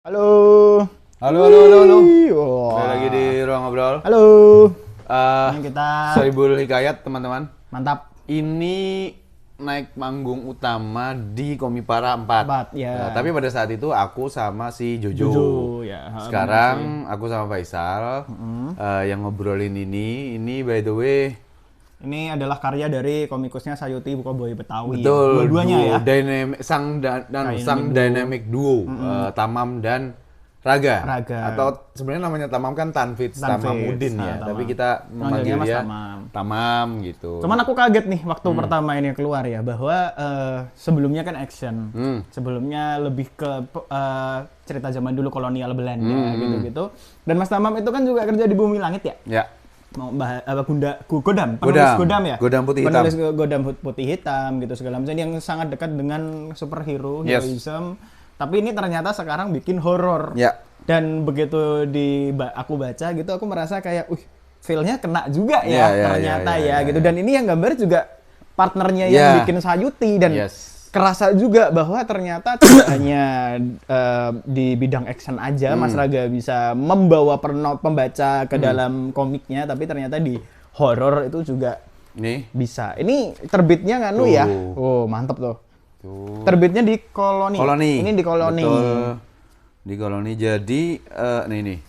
Halo. Halo. Wah. Balik lagi di ruang ngobrol. Halo. Eh, Ini kita Sohibul Hikayat, teman-teman. mantap. Ini naik panggung utama di Komipara 4. Ya. Tapi pada saat itu aku sama si Jojo. Jojo, ya. Sekarang aku sama Faisal yang ngobrolin ini by the way. Ini adalah karya dari komikusnya Sayuti Bukoboy Betawi. Betul. Dua-duanya ya. Sang dynamic duo, Tamam dan Raga. Atau sebenarnya namanya Tamam kan Tanfitz Tamamuddin ya. Tamam. Tapi kita memanggil Mas dia Tamam. gitu. Cuman aku kaget nih waktu pertama ini keluar ya, bahwa sebelumnya kan action. Sebelumnya lebih ke cerita zaman dulu kolonial Belanda gitu-gitu. Dan Mas Tamam itu kan juga kerja di Bumi Langit ya? Ya. Mau Godam, penulis Godam ya? Godam Putih Hitam. Penulis Godam Putih Hitam gitu segala macam yang sangat dekat dengan superhero, heroism. Tapi ini ternyata sekarang bikin horor. Ya. Dan begitu aku baca gitu, aku merasa kayak, feel-nya kena juga ya, ternyata gitu. Dan ini yang gambar juga partnernya yang bikin Sayuti dan kerasa juga bahwa ternyata tidak hanya di bidang action aja Mas Raga bisa membawa pembaca ke dalam komiknya, tapi ternyata di horor itu juga bisa. Ini terbitnya nganu ya? Oh, mantep tuh. Terbitnya di Koloni. Ini di Koloni. Betul. Di Koloni. Jadi nih.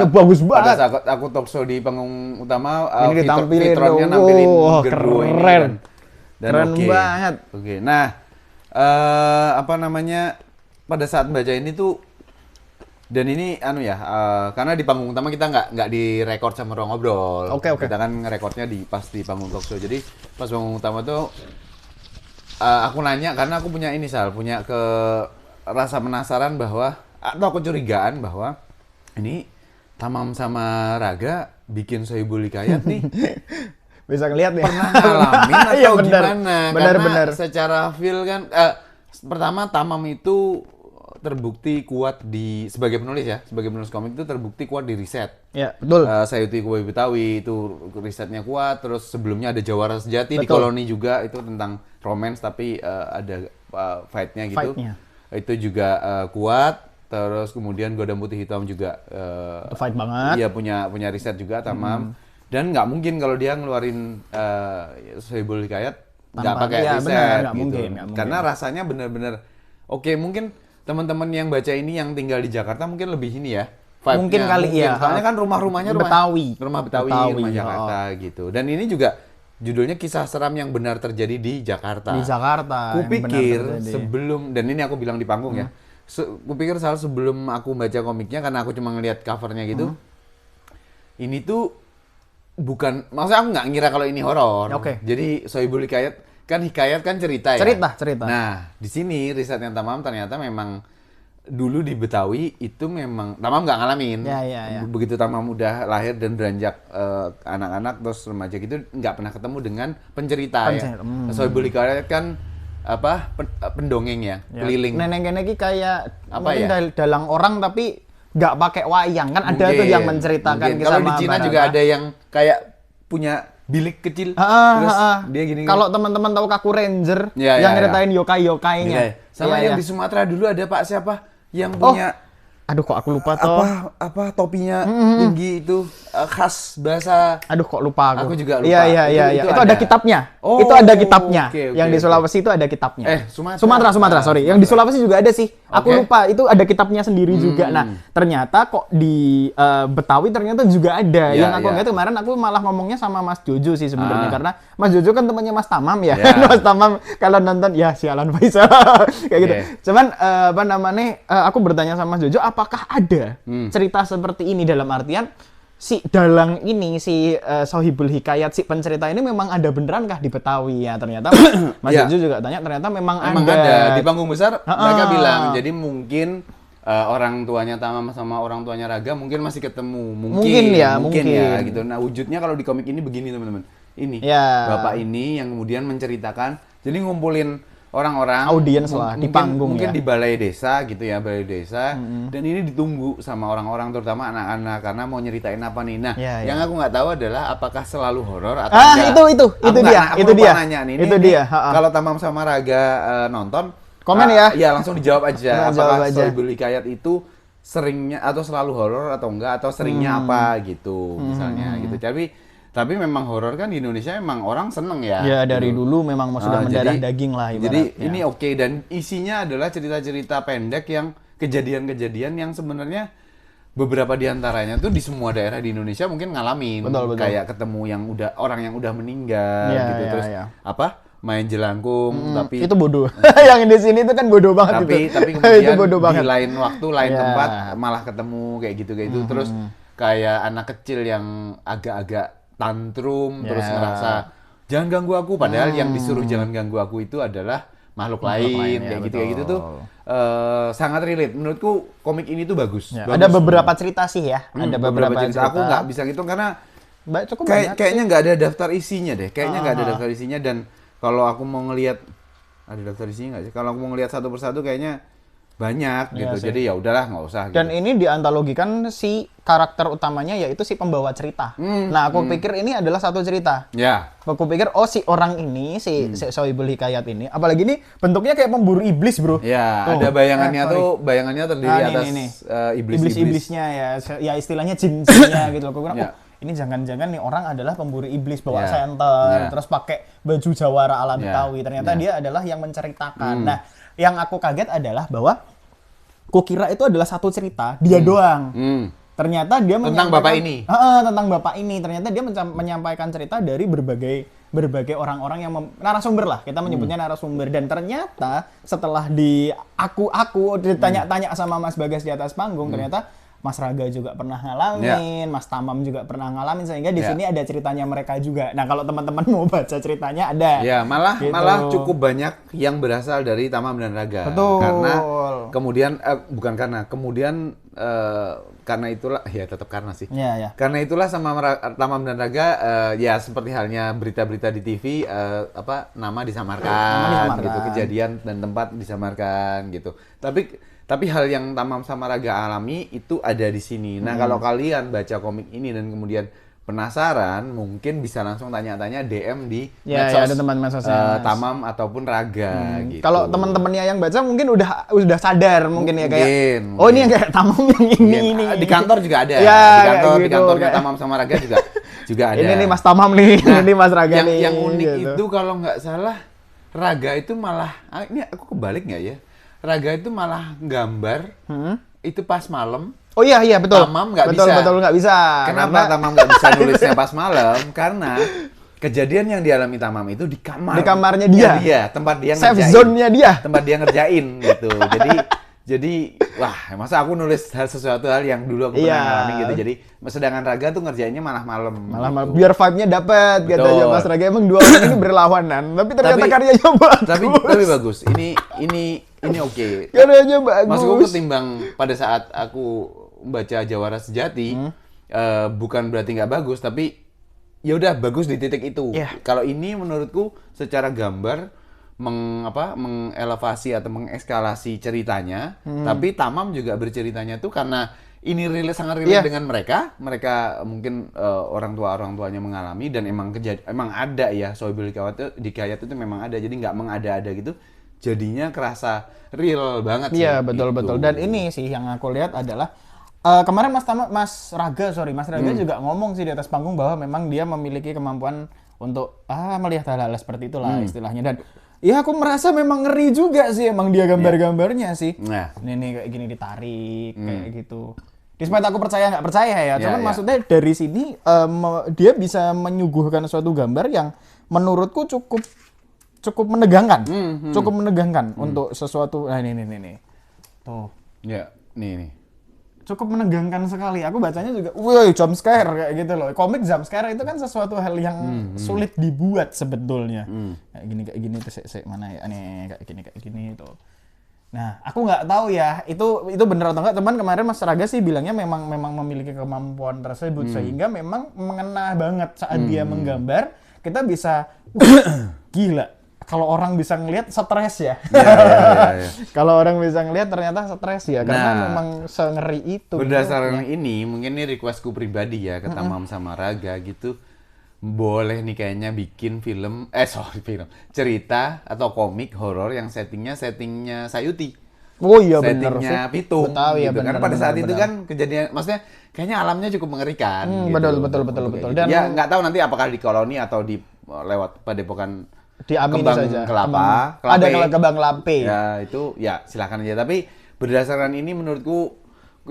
Bagus banget. Pada saat aku talkshow di panggung utama, ini ditampilin, Fitronnya nampilin keren. Ini dan keren banget. Oke. Nah, pada saat baca ini tuh, dan ini karena di panggung utama kita nggak direkord sama ruang ngobrol. Oke. Kita kan ngerekodnya pas di panggung talkshow. Jadi pas panggung utama tuh aku nanya karena aku punya rasa penasaran atau kecurigaan bahwa ini Tamam sama Raga bikin Sohibul Hikayat nih. Bisa ngeliat ya. Pernah ngalamin atau gimana? Benar. Secara feel kan, pertama Tamam itu terbukti kuat sebagai penulis komik itu terbukti kuat di riset. Ya, betul. Sayuti Bukoboy Betawi itu risetnya kuat, terus sebelumnya ada Jawara Sejati di Koloni juga, itu tentang romance tapi ada fight-nya gitu. Itu juga kuat. Terus kemudian Godam Putih Hitam juga fight banget. Iya punya riset juga Tamam. Dan nggak mungkin kalau dia ngeluarin Sohibul Hikayat nggak pakai riset nggak gitu. mungkin. Karena rasanya benar-benar oke, mungkin teman-teman yang baca ini yang tinggal di Jakarta mungkin lebih ini ya. Mungkin kali ya. Soalnya kan rumah-rumahnya Betawi. Rumah Betawi Jakarta gitu. Dan ini juga judulnya kisah seram yang benar terjadi di Jakarta. Di Jakarta. Kupikir sebelum, dan ini aku bilang di panggung ya. Kupikir sebelum aku baca komiknya, karena aku cuma ngeliat covernya gitu. Ini tuh bukan, maksudnya aku nggak ngira kalau ini horor. Jadi Sohibul Hikayat kan cerita ya. Cerita. Nah, di sini risetnya Tamam ternyata memang dulu di Betawi itu memang Tamam nggak ngalamin. Ya. Begitu Tamam udah lahir dan beranjak anak-anak terus remaja gitu, nggak pernah ketemu dengan pencerita ya. Sohibul Hikayat kan pendongeng ya, keliling. Nenek-nenek kayak dalang orang tapi nggak pakai wayang kan, ada tuh yang menceritakan kisah. Kalau di Cina juga ada yang kayak punya bilik kecil, terus dia gini. Kalau teman-teman tahu Kaku Ranger yang ngeritain yokai-yokainya. Sama yang di Sumatera dulu ada Pak siapa yang punya, aduh kok aku lupa tuh. Topinya tinggi itu khas bahasa. Aduh kok lupa aku. Aku juga lupa. Iya. Itu ada kitabnya. Itu ada kitabnya. Yang di Sulawesi itu ada kitabnya. Sumatera, sorry. Yang di Sulawesi juga ada sih. Aku lupa, itu ada kitabnya sendiri juga. Nah, ternyata kok di Betawi ternyata juga ada. Yang aku nggak, kemarin aku malah ngomongnya sama Mas Jojo sih sebenarnya, karena Mas Jojo kan temannya Mas Tamam ya. Mas Tamam kalau nonton ya sialan Faisal kayak gitu. Cuman aku bertanya sama Mas Jojo, apakah ada cerita seperti ini, dalam artian si dalang ini, si Sohibul Hikayat, si pencerita ini memang ada beneran kah di Betawi ya? Ternyata Mas Jojo juga tanya, ternyata memang ada. Di panggung besar mereka bilang, jadi mungkin orang tuanya Tamam sama orang tuanya Raga mungkin masih ketemu, mungkin ya gitu. Nah, wujudnya kalau di komik ini begini teman-teman. Ini bapak ini yang kemudian menceritakan, jadi ngumpulin orang-orang, audiens lah di panggung, mungkin di balai desa gitu ya, dan ini ditunggu sama orang-orang, terutama anak-anak, karena mau nyeritain apa nih. Nah, yang aku nggak tahu adalah apakah selalu horor atau enggak. Itu dia. Nanya nih, itu dia. Kalau Tamam sama Raga nonton Komen ya. Iya, langsung dijawab aja. Apakah Jawab aja. Sohibul Hikayat itu seringnya atau selalu horor atau enggak, atau seringnya apa gitu misalnya gitu. Tapi memang horor kan di Indonesia emang orang seneng ya. Ya dari gitu. dulu memang sudah mendarah daging lah ibaratnya. Jadi ini oke, dan isinya adalah cerita-cerita pendek yang kejadian-kejadian yang sebenarnya beberapa diantaranya tuh di semua daerah di Indonesia mungkin ngalamin. Betul. Kayak ketemu yang orang yang udah meninggal gitu, terus main jelangkung, tapi itu bodoh. Yang di sini itu kan bodoh banget tapi kemudian bodoh di banget. lain waktu, lain tempat malah ketemu kayak gitu. Terus kayak anak kecil yang agak-agak tantrum, terus ngerasa jangan ganggu aku, padahal yang disuruh jangan ganggu aku itu adalah makhluk lain kayak gitu tuh sangat relate. Menurutku komik ini tuh bagus. Ada beberapa cerita sih ya. Ada beberapa cerita. Aku nggak bisa ngitung karena cukup kayaknya nggak ada daftar isinya deh. Kayaknya nggak ada daftar isinya, dan kalau aku mau ngelihat ada daftar isinya nggak sih? Kalau aku mau ngelihat satu persatu kayaknya banyak gitu. Sih. Jadi ya udahlah, nggak usah. Dan gitu. ini diantologikan si karakter utamanya yaitu si pembawa cerita. Nah, aku pikir ini adalah satu cerita. Ya. Aku pikir si orang ini si Sohibul Hikayat ini, apalagi ini bentuknya kayak pemburu iblis, bro. Ya, ada bayangannya bayangannya terdiri atas iblis-iblisnya ya. Ya istilahnya jin-jinnya gitu loh. Aku kira ini jangan-jangan nih orang adalah pemburu iblis bawa senter, terus pakai baju jawara ala Betawi. Ternyata dia adalah yang menceritakan. Nah, yang aku kaget adalah bahwa kukira itu adalah satu cerita dia doang. Ternyata dia tentang bapak ini. Tentang bapak ini. Ternyata dia menyampaikan cerita dari berbagai orang-orang yang narasumber lah. Kita menyebutnya narasumber. Dan ternyata setelah aku ditanya-tanya sama Mas Bagas di atas panggung, ternyata Mas Raga juga pernah ngalamin, Mas Tamam juga pernah ngalamin, sehingga di sini ada ceritanya mereka juga. Nah, kalau teman-teman mau baca ceritanya ada. Ya, malah cukup banyak yang berasal dari Tamam dan Raga. Betul. Karena itulah ya tetap karena sih. Ya. Karena itulah sama Tamam dan Raga ya seperti halnya berita-berita di TV nama disamarkan gitu, kejadian dan tempat disamarkan gitu. Tapi hal yang Tamam sama Raga alami itu ada di sini. Nah, kalau kalian baca komik ini dan kemudian penasaran, mungkin bisa langsung tanya-tanya DM di medsos. Ada teman medsosnya. Tamam ataupun Raga gitu. Kalau teman-temannya yang baca mungkin udah sadar mungkin ya kayak ini yang kayak Tamam yang ini. Di kantor juga ada. Ya, di kantornya Tamam sama Raga juga ada. Ini Mas Tamam nih, ini Mas Raga nih. Yang unik itu kalau nggak salah Raga itu malah ini aku kebalik nggak ya? Raga itu malah gambar itu pas malam. Oh iya betul. Tamam nggak bisa. Betul nggak bisa. Kenapa Tamam nggak bisa nulisnya pas malam? Karena kejadian yang dialami Tamam itu di kamar. Di kamarnya dia. Tempat dia ngerjain. Safe zone-nya dia. Tempat dia ngerjain gitu. Jadi wah, masa aku nulis sesuatu hal yang dulu aku pernah ngalamin gitu. Jadi sedangkan Raga tuh ngerjainnya malah malam. Gitu. Biar vibe-nya dapet katanya Mas Raga. Emang dua orang ini berlawanan, tapi ternyata karyanya bagus. Tapi bagus. Ini oke. Karyanya bagus. Maksudku ketimbang pada saat aku membaca Jawara Sejati, bukan berarti nggak bagus, tapi ya udah bagus di titik itu. Kalau ini menurutku secara gambar mengelevasi atau mengekskalasi ceritanya, tapi Tamam juga berceritanya tuh karena ini sangat relate dengan mereka mungkin orang tuanya mengalami dan emang ada ya Sohibul Hikayat itu memang ada, jadi nggak mengada-ada gitu, jadinya kerasa real banget sih. Iya betul. Dan ini sih yang aku lihat adalah kemarin Mas Raga juga ngomong sih di atas panggung bahwa memang dia memiliki kemampuan untuk melihat hal-hal seperti itulah istilahnya. Dan ya aku merasa memang ngeri juga sih emang dia gambar-gambarnya sih. Ini kayak gini ditarik kayak gitu. Despite aku percaya nggak percaya ya, cuman maksudnya dari sini dia bisa menyuguhkan suatu gambar yang menurutku cukup menegangkan, untuk sesuatu. Nah ini. Tuh. Ya, nih. Cukup menegangkan sekali. Aku bacanya juga, jump scare kayak gitu loh. Komik jump scare itu kan sesuatu hal yang sulit dibuat sebetulnya. Kayak gini tuh mana ya? Nih kayak gini tuh. Nah, aku nggak tahu ya itu benar atau enggak. Teman kemarin Mas Raga sih bilangnya memang memiliki kemampuan tersebut sehingga memang mengena banget saat dia menggambar. Kita bisa gila. Kalau orang bisa ngelihat stres ya. Kalau orang bisa ngelihat ternyata stres ya, karena memang sengeri itu. Berdasarkan ini, mungkin ini requestku pribadi ya ke Tamam sama Raga gitu. boleh nih kayaknya bikin cerita atau komik horor yang settingnya Sayuti. Oh iya benar sih. Settingnya Pitung Betawi ya gitu benar. kan. Pada saat itu kan kejadian, maksudnya kayaknya alamnya cukup mengerikan. Gitu. Betul. Dan ya nggak tahu nanti apakah di koloni atau di lewat Padepokan diamini Kembang saja. Kelapa. Ada Kembang Lape. Ya itu ya silakan aja. Tapi berdasarkan ini menurutku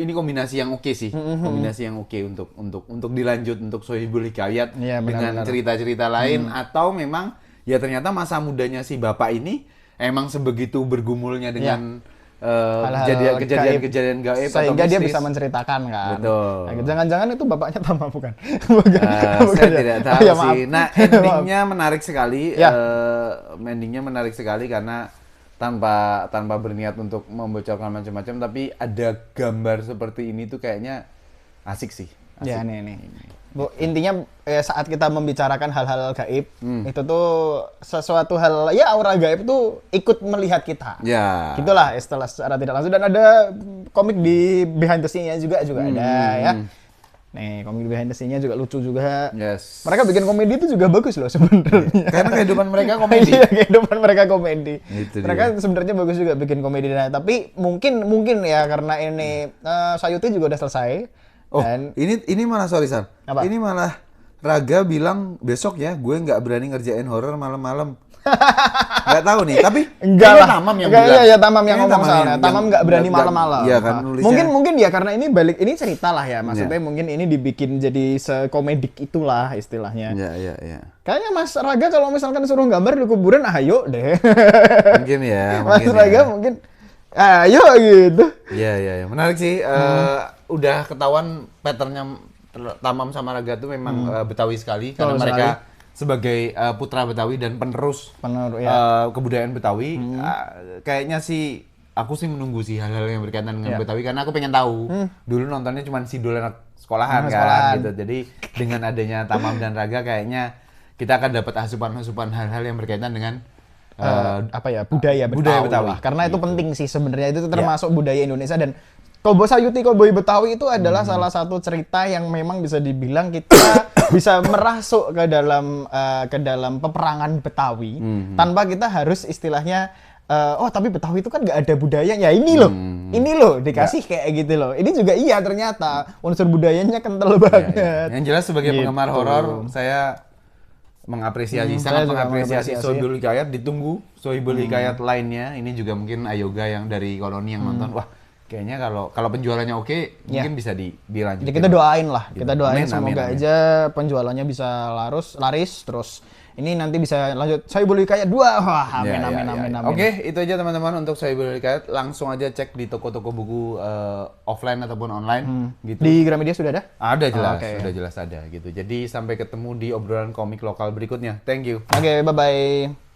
ini kombinasi yang oke sih. Kombinasi yang oke untuk dilanjut untuk Sohibul Hikayat ya, dengan cerita-cerita lain atau memang ya ternyata masa mudanya si bapak ini emang sebegitu bergumulnya dengan kejadian-kejadian gaib sehingga atau dia bisa menceritakan kan. Betul. Nah, jangan-jangan itu bapaknya Tama bukan? Saya tidak tahu ya, sih. Nah, endingnya menarik sekali. Endingnya menarik sekali karena tanpa berniat untuk membocorkan macam-macam, tapi ada gambar seperti ini tuh kayaknya asik sih. Asik. Ya nih. Bu, intinya saat kita membicarakan hal-hal gaib, itu tuh sesuatu hal, ya aura gaib tuh ikut melihat kita. Ya. Gitulah istilah secara tidak langsung. Dan ada komik di behind the scene-nya juga ada ya. Nih, komik behind the scene-nya juga lucu juga. Yes. Mereka bikin komedi itu juga bagus loh sebenarnya. Karena kehidupan mereka komedi. Iya, kehidupan mereka komedi. Itu mereka sebenarnya bagus juga bikin komedi. Nah, tapi mungkin ya karena ini Sayuti juga udah selesai. Oh, dan ini malah sorry San. Apa? Ini malah Raga bilang besok ya gue nggak berani ngerjain horor malam-malam. Nggak tahu nih, tapi enggak lah. Tamam yang bilang. Iya, Tamam yang ngomong soalnya. Tamam nggak berani malam-malam. Iya kan nulisnya. Mungkin ya karena ini cerita lah ya. Maksudnya mungkin ini dibikin jadi sekomedik itulah istilahnya. Iya. Kayaknya Mas Raga kalau misalkan suruh gambar di kuburan, ayo deh. Mungkin ya. Mas Raga mungkin ayo gitu. Iya. Menarik sih. Udah ketahuan patternnya Tamam sama Raga tuh memang Betawi sekali. Karena mereka sebagai putra Betawi dan penerus kebudayaan Betawi, kayaknya sih aku sih menunggu sih hal-hal yang berkaitan dengan Betawi karena aku pengen tahu. Dulu nontonnya cuma Sidul anak sekolahan kan gitu. Jadi dengan adanya Tamam dan Raga kayaknya kita akan dapat asupan-asupan hal-hal yang berkaitan dengan budaya Betawi. Karena itu penting sih sebenarnya, itu termasuk budaya Indonesia. Dan Koboi Sayuti, Koboi Betawi itu adalah salah satu cerita yang memang bisa dibilang kita bisa merasuk ke dalam peperangan Betawi tanpa kita harus istilahnya tapi Betawi itu kan nggak ada budayanya. Ini loh dikasih kayak gitu loh. Ini juga iya ternyata unsur budayanya kental banget. Ya. Yang jelas sebagai penggemar horor saya mengapresiasi, sangat mengapresiasi Sohibul Hikayat. Ditunggu Sohibul Hikayat lainnya. Ini juga mungkin Ayoga yang dari koloni yang nonton. Wah, kayaknya kalau penjualannya oke, mungkin bisa dilanjutkan. Jadi kita doain lah, gitu. Kita doain semoga aja penjualannya bisa laris, terus ini nanti bisa lanjut Sohibul Hikayat 2. Wah, amin. Oke, itu aja teman-teman untuk Sohibul Hikayat. Langsung aja cek di toko-toko buku offline ataupun online gitu. Di Gramedia sudah ada? Ada jelas, sudah jelas ada gitu. Jadi sampai ketemu di obrolan komik lokal berikutnya. Thank you. Oke, bye-bye.